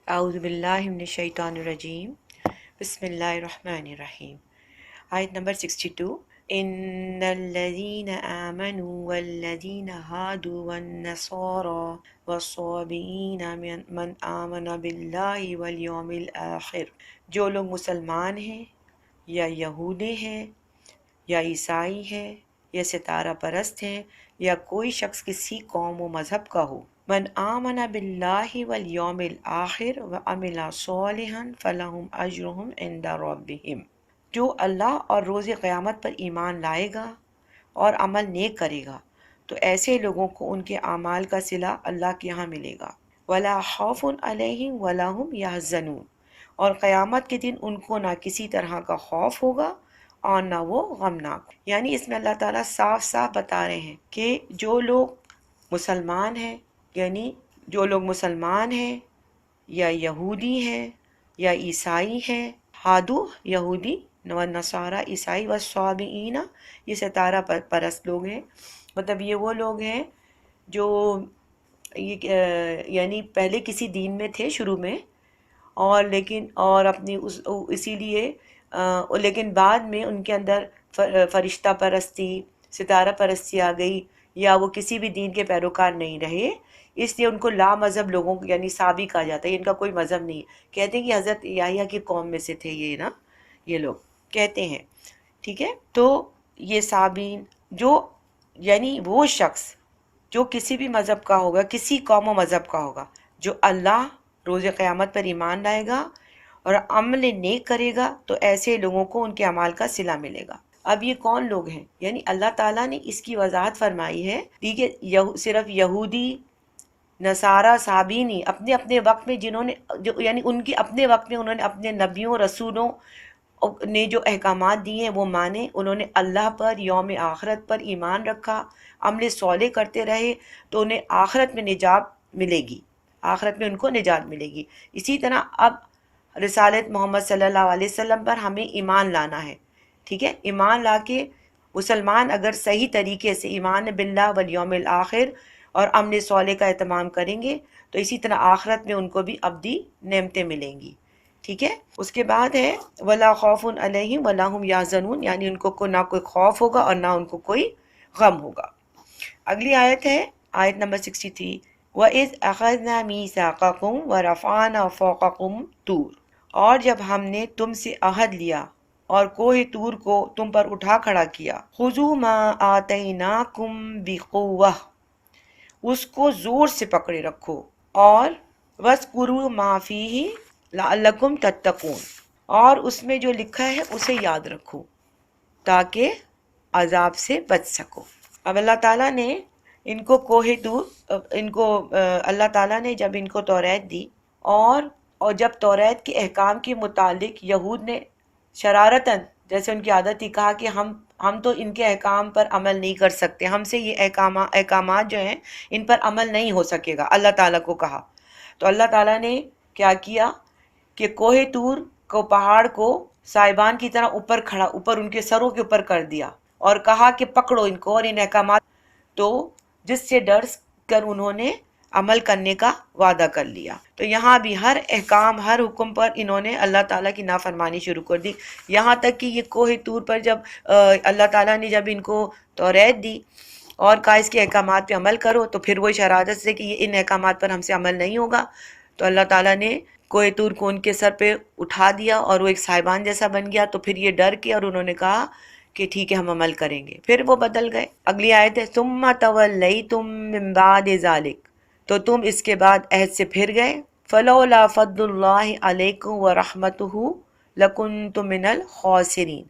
اعوذ باللہ من الشیطان الرجیم بسم اللہ الرحمن الرحیم۔ آیت نمبر 62۔ ان الذین آمنوا والذین هادوا والنصارى والصابئین من آمن باللہ والیوم الآخر، جو لوگ مسلمان ہیں یا یہودی ہیں یا عیسائی ہیں یا ستارہ پرست ہیں یا کوئی شخص کسی قوم و مذہب کا ہو، من آمن باللہ والیوم الآخر وعمل صالحا فلہم اجرہم عند ربہم، جو اللہ اور روز قیامت پر ایمان لائے گا اور عمل نیک کرے گا تو ایسے لوگوں کو ان کے اعمال کا صلہ اللہ کے یہاں ملے گا۔ ولا خوف علیہم ولا ہم یحزنون، اور قیامت کے دن ان کو نہ کسی طرح کا خوف ہوگا اور نہ وہ غمناک۔ یعنی اس میں اللہ تعالیٰ صاف صاف بتا رہے ہیں کہ جو لوگ مسلمان ہیں، یعنی جو لوگ مسلمان ہیں یا یہودی ہیں یا عیسائی ہیں، ہادو یہودی و نصارہ عیسائی و صابئین یہ ستارہ پرست لوگ ہیں، مطلب یہ وہ لوگ ہیں جو یعنی پہلے کسی دین میں تھے شروع میں، اور لیکن اور اپنی اسی لیے لیکن بعد میں ان کے اندر فرشتہ پرستی، ستارہ پرستی آ گئی، یا وہ کسی بھی دین کے پیروکار نہیں رہے، اس لیے ان کو لا مذہب لوگوں کو یعنی سابی کہا جاتا ہے، ان کا کوئی مذہب نہیں ہے۔ کہتے ہیں کہ حضرت یحییٰ کی قوم میں سے تھے یہ نا، یہ لوگ کہتے ہیں، ٹھیک ہے۔ تو یہ سابین جو یعنی وہ شخص جو کسی بھی مذہب کا ہوگا، کسی قوم و مذہب کا ہوگا، جو اللہ روز قیامت پر ایمان لائے گا اور عمل نیک کرے گا تو ایسے لوگوں کو ان کے اعمال کا صلہ ملے گا۔ اب یہ کون لوگ ہیں؟ یعنی اللہ تعالیٰ نے اس کی وضاحت فرمائی ہے، ٹھیک ہے۔ صرف یہودی، نصارہ، صابینی اپنے اپنے وقت میں جنہوں نے یعنی ان کے اپنے وقت میں انہوں نے اپنے نبیوں رسولوں نے جو احکامات دیے ہیں وہ مانے، انہوں نے اللہ پر، یوم آخرت پر ایمان رکھا، عمل صالح کرتے رہے تو انہیں آخرت میں نجات ملے گی، آخرت میں ان کو نجات ملے گی۔ اسی طرح اب رسالت محمد صلی اللہ علیہ وسلم پر ہمیں ایمان لانا ہے، ٹھیک ہے۔ ایمان لا کے مسلمان اگر صحیح طریقے سے ایمان باللہ والیوم الآخر اور عمل صالح کا اہتمام کریں گے تو اسی طرح آخرت میں ان کو بھی ابدی نعمتیں ملیں گی، ٹھیک ہے۔ اس کے بعد ہے ولا خوف علیہم ولا ہم یحزنون، یعنی ان کو نہ کوئی خوف ہوگا اور نہ ان کو کوئی غم ہوگا۔ اگلی آیت ہے آیت نمبر 63۔ وَإِذْ أَخَذْنَا مِيثَاقَكُمْ وَرَفَعْنَا فَوْقَكُمْ طُورَ، اور جب ہم نے تم سے عہد لیا اور کوہ طور کو تم پر اٹھا کھڑا کیا، خُذُوا مَا آتَيْنَاكُمْ بِقُوَّةٍ، اس کو زور سے پکڑے رکھو، اور وَاذْكُرُوا مَا فِيهِ لَعَلَّكُمْ تَتَّقُونَ، اور اس میں جو لکھا ہے اسے یاد رکھو تاکہ عذاب سے بچ سکو۔ اب اللہ تعالیٰ نے ان کو کوہ طور، ان کو اللہ تعالیٰ نے جب ان کو توریت دی اور جب توریت کے احکام کے متعلق یہود نے شرارتاً، جیسے ان کی عادت تھی، کہا کہ ہم تو ان کے احکام پر عمل نہیں کر سکتے، ہم سے یہ احکامات جو ہیں ان پر عمل نہیں ہو سکے گا، اللہ تعالیٰ کو کہا، تو اللہ تعالیٰ نے کیا کیا کہ کوہ طور کو، پہاڑ کو سائبان کی طرح اوپر ان کے سروں کے اوپر کر دیا اور کہا کہ پکڑو ان کو اور ان احکامات، تو جس سے ڈر کر انہوں نے عمل کرنے کا وعدہ کر لیا۔ تو یہاں بھی ہر احکام، ہر حکم پر انہوں نے اللہ تعالیٰ کی نافرمانی شروع کر دی، یہاں تک کہ یہ کوہ طور پر جب اللہ تعالیٰ نے جب ان کو توریت دی اور کہا اس کے احکامات پہ عمل کرو، تو پھر وہ شرارت سے کہ یہ ان احکامات پر ہم سے عمل نہیں ہوگا، تو اللہ تعالیٰ نے کوہ طور کو ان کے سر پہ اٹھا دیا اور وہ ایک صاحبان جیسا بن گیا، تو پھر یہ ڈر کے اور انہوں نے کہا کہ ٹھیک ہے ہم عمل کریں گے، پھر وہ بدل گئے۔ اگلی آیت ہے ثم تولیتم من بعد ذلک، تو تم اس کے بعد عہد سے پھر گئے، فلولا فضل اللہ علیکم ورحمتہ لکنتم من الخاسرین،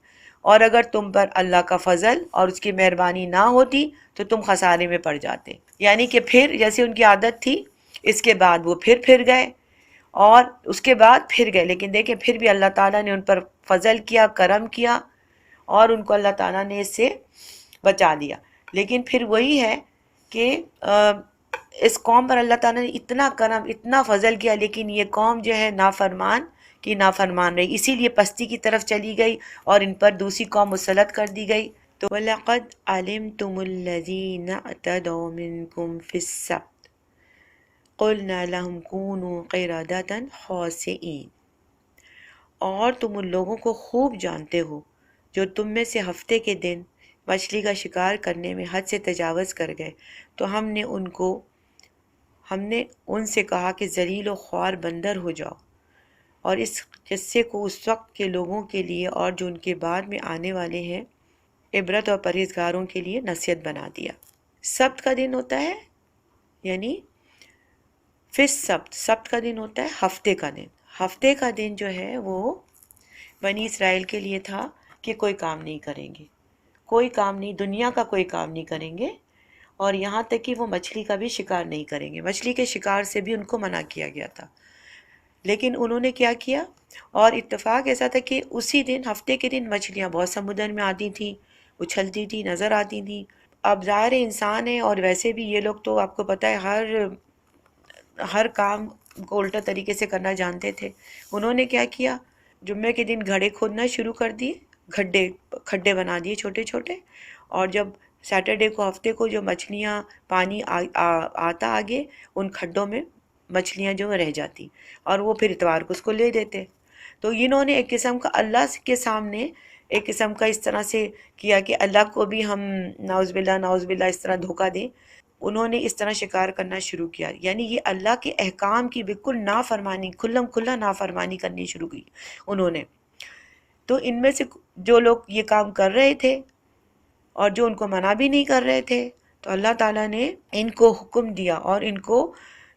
اور اگر تم پر اللہ کا فضل اور اس کی مہربانی نہ ہوتی تو تم خسارے میں پڑ جاتے۔ یعنی کہ پھر جیسے ان کی عادت تھی، اس کے بعد وہ پھر گئے اور اس کے بعد پھر گئے، لیکن دیکھیں پھر بھی اللہ تعالیٰ نے ان پر فضل کیا، کرم کیا، اور ان کو اللہ تعالیٰ نے اس سے بچا دیا۔ لیکن پھر وہی ہے کہ اس قوم پر اللہ تعالیٰ نے اتنا کرم، اتنا فضل کیا، لیکن یہ قوم جو ہے نافرمان رہی، اسی لیے پستی کی طرف چلی گئی اور ان پر دوسری قوم مسلط کر دی گئی۔ تو وَلَقَدْ عَلِمْتُمُ الَّذِينَ اعْتَدَوْا مِنْكُمْ فِي السَّبْتِ، قلنا لهم كونوا قردة خاسئین، اور تم ان لوگوں کو خوب جانتے ہو جو تم میں سے ہفتے کے دن مچھلی کا شکار کرنے میں حد سے تجاوز کر گئے، تو ہم نے ان سے کہا کہ ذلیل و خوار بندر ہو جاؤ، اور اس قصے کو اس وقت کے لوگوں کے لیے اور جو ان کے بعد میں آنے والے ہیں عبرت اور پرہیزگاروں کے لیے نصیحت بنا دیا۔ سبت کا دن ہوتا ہے، یعنی سبت کا دن ہوتا ہے ہفتے کا دن۔ ہفتے کا دن جو ہے وہ بنی اسرائیل کے لیے تھا کہ کوئی کام نہیں کریں گے، کوئی کام نہیں، دنیا کا کوئی کام نہیں کریں گے، اور یہاں تک کہ وہ مچھلی کا بھی شکار نہیں کریں گے۔ مچھلی کے شکار سے بھی ان کو منع کیا گیا تھا، لیکن انہوں نے کیا کیا، اور اتفاق ایسا تھا کہ اسی دن ہفتے کے دن مچھلیاں بہت سمندر میں آتی تھیں، اچھلتی تھی، نظر آتی تھیں۔ اب ظاہر انسان ہے، اور ویسے بھی یہ لوگ تو آپ کو پتہ ہے ہر کام کو الٹا طریقے سے کرنا جانتے تھے۔ انہوں نے کیا کیا، جمعے کے دن گھڑے کھودنا شروع کر دیے، کھڈے بنا دیے چھوٹے چھوٹے، اور جب سیٹرڈے کو ہفتے کو جو مچھلیاں پانی آتا آگے، ان کھڈوں میں مچھلیاں جو رہ جاتی، اور وہ پھر اتوار کو اس کو لے دیتے۔ تو انہوں نے ایک قسم کا اللہ کے سامنے ایک قسم کا اس طرح سے کیا کہ اللہ کو بھی ہم نعوذ باللہ اس طرح دھوکہ دیں۔ انہوں نے اس طرح شکار کرنا شروع کیا، یعنی یہ اللہ کے احکام کی بالکل نافرمانی، کھلم کھلا نافرمانی کرنی شروع کی انہوں نے۔ تو ان میں سے جو لوگ یہ کام کر رہے تھے اور جو ان کو منع بھی نہیں کر رہے تھے، تو اللہ تعالیٰ نے ان کو حکم دیا، اور ان کو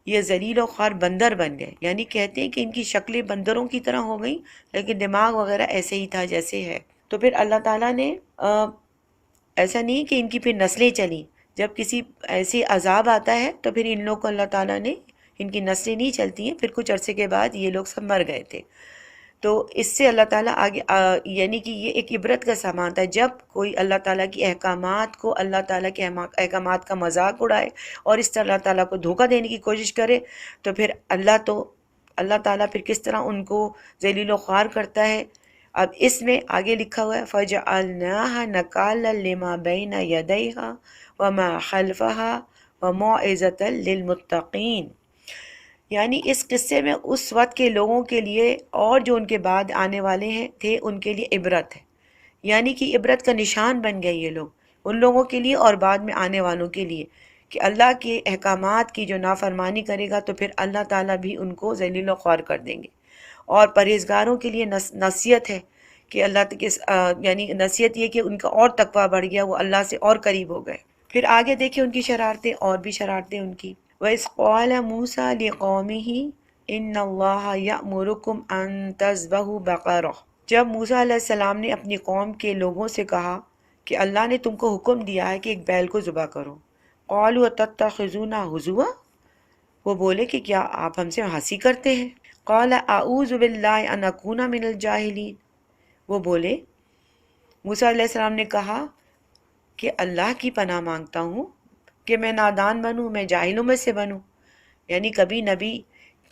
یہ ذلیل و خوار بندر بن گئے، یعنی کہتے ہیں کہ ان کی شکلیں بندروں کی طرح ہو گئیں، لیکن دماغ وغیرہ ایسے ہی تھا جیسے ہے۔ تو پھر اللہ تعالیٰ نے ایسا نہیں کہ ان کی پھر نسلیں چلیں، جب کسی ایسی عذاب آتا ہے تو پھر ان لوگوں کو اللہ تعالیٰ نے، ان کی نسلیں نہیں چلتی ہیں، پھر کچھ عرصے کے بعد یہ لوگ سب مر گئے تھے۔ تو اس سے اللہ تعالیٰ آگے یعنی کہ یہ ایک عبرت کا سامان تھا، جب کوئی اللہ تعالیٰ کی احکامات کو، اللہ تعالیٰ کے احکامات کا مذاق اڑائے اور اس طرح اللہ تعالیٰ کو دھوکہ دینے کی کوشش کرے، تو پھر اللہ تعالیٰ پھر کس طرح ان کو ذلیل و خوار کرتا ہے۔ اب اس میں آگے لکھا ہوا ہے فَجَعَلْنَاهَا نَكَالًا لِمَا بَيْنَ يَدَيْهَا وَمَا خَلْفَهَا وَمَوْعِظَةً لِلْمُتَّقِينَ، یعنی اس قصے میں اس وقت کے لوگوں کے لیے اور جو ان کے بعد آنے والے ہیں تھے ان کے لیے عبرت ہے، یعنی کہ عبرت کا نشان بن گئے یہ لوگ، ان لوگوں کے لیے اور بعد میں آنے والوں کے لیے، کہ اللہ کے احکامات کی جو نافرمانی کرے گا تو پھر اللہ تعالیٰ بھی ان کو ذلیل و خوار کر دیں گے۔ اور پرہیزگاروں کے لیے نصیحت ہے کہ یعنی نصیحت یہ کہ ان کا اور تقویٰ بڑھ گیا، وہ اللہ سے اور قریب ہو گئے۔ پھر آگے دیکھیں ان کی شرارتیں، اور بھی شرارتیں ان کی۔ وَإِذْ قَالَ مُوسَىٰ لِقَوْمِهِ إِنَّ اللَّهَ يَأْمُرُكُمْ أَن تَذْبَحُوا بَقَرَةً، جب موسیٰ علیہ السلام نے اپنی قوم کے لوگوں سے کہا کہ اللہ نے تم کو حکم دیا ہے کہ ایک بیل کو ذبح کرو۔ قَالُوا أَتَتَّخِذُونَا هُزُوًا، وہ بولے کہ کیا آپ ہم سے ہنسی کرتے ہیں؟ قَالَ أَعُوذُ بِاللَّهِ أَنْ أَكُونَ مِنَ الْجَاهِلِينَ، وہ بولے، موسیٰ علیہ السلام نے کہا کہ اللہ کی پناہ مانگتا ہوں کہ میں نادان بنوں، میں جاہلوں میں سے بنوں، یعنی کبھی نبی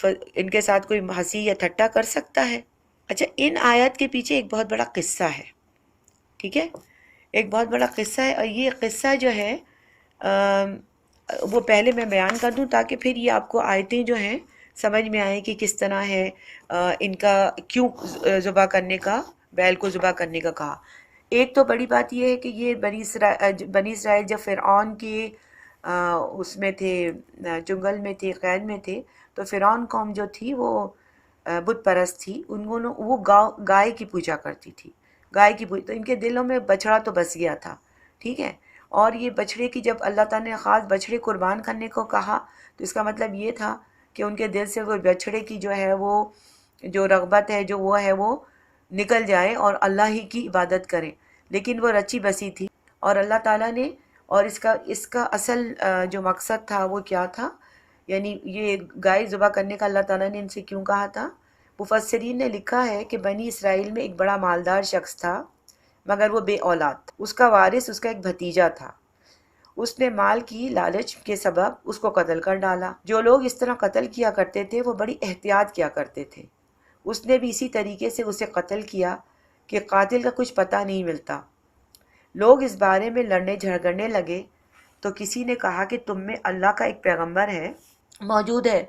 ان کے ساتھ کوئی ہنسی یا ٹھٹا کر سکتا ہے؟ اچھا، ان آیات کے پیچھے ایک بہت بڑا قصہ ہے، ٹھیک ہے، ایک بہت بڑا قصہ ہے، اور یہ قصہ جو ہے وہ پہلے میں بیان کر دوں تاکہ پھر یہ آپ کو آیتیں جو ہیں سمجھ میں آئیں کہ کس طرح ہے ان کا کیوں ذبح کرنے کا، بیل کو ذبح کرنے کا کہا۔ ایک تو بڑی بات یہ ہے کہ یہ بنی اسرائیل جب فرعون کے اس میں تھے، جنگل میں تھے، قید میں تھے، تو فرعون قوم جو تھی وہ بت پرست تھی، وہ گائے کی پوجا کرتی تھی، گائے کی پوجا، تو ان کے دلوں میں بچڑا تو بس گیا تھا، ٹھیک ہے، اور یہ بچڑے کی جب اللہ تعالیٰ نے خاص بچڑے قربان کرنے کو کہا تو اس کا مطلب یہ تھا کہ ان کے دل سے وہ بچڑے کی جو ہے وہ جو رغبت ہے جو وہ ہے وہ نکل جائے اور اللہ ہی کی عبادت کریں، لیکن وہ رچی بسی تھی، اور اللہ تعالیٰ نے، اور اس کا اصل جو مقصد تھا وہ کیا تھا، یعنی یہ گائے ذبح کرنے کا اللہ تعالیٰ نے ان سے کیوں کہا تھا؟ مفسرین نے لکھا ہے کہ بنی اسرائیل میں ایک بڑا مالدار شخص تھا مگر وہ بے اولاد تھا، اس کا وارث اس کا ایک بھتیجا تھا، اس نے مال کی لالچ کے سبب اس کو قتل کر ڈالا۔ جو لوگ اس طرح قتل کیا کرتے تھے وہ بڑی احتیاط کیا کرتے تھے، اس نے بھی اسی طریقے سے اسے قتل کیا کہ قاتل کا کچھ پتہ نہیں ملتا۔ لوگ اس بارے میں لڑنے جھگڑنے لگے تو کسی نے کہا کہ تم میں اللہ کا ایک پیغمبر ہے موجود ہے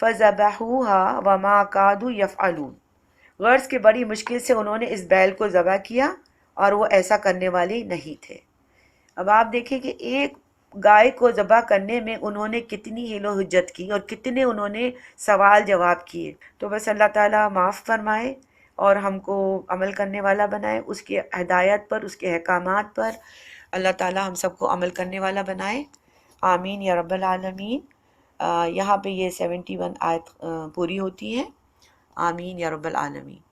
فَذَبَحُوهَا وَمَا كَادُوا يَفْعَلُونَ، غرض کہ بڑی مشکل سے انہوں نے اس بیل کو ذبح کیا اور وہ ایسا کرنے والے نہیں تھے۔ اب آپ دیکھیں کہ ایک گائے کو ذبح کرنے میں انہوں نے کتنی حیل و حجت کی اور کتنے انہوں نے سوال جواب کیے۔ تو بس اللہ تعالیٰ معاف فرمائے اور ہم کو عمل کرنے والا بنائے، اس کی ہدایت پر، اس کے احکامات پر اللہ تعالیٰ ہم سب کو عمل کرنے والا بنائے۔ آمین یا رب العالمین۔ یہاں پہ یہ 71 آیت پوری ہوتی ہے۔ آمین یا رب العالمین۔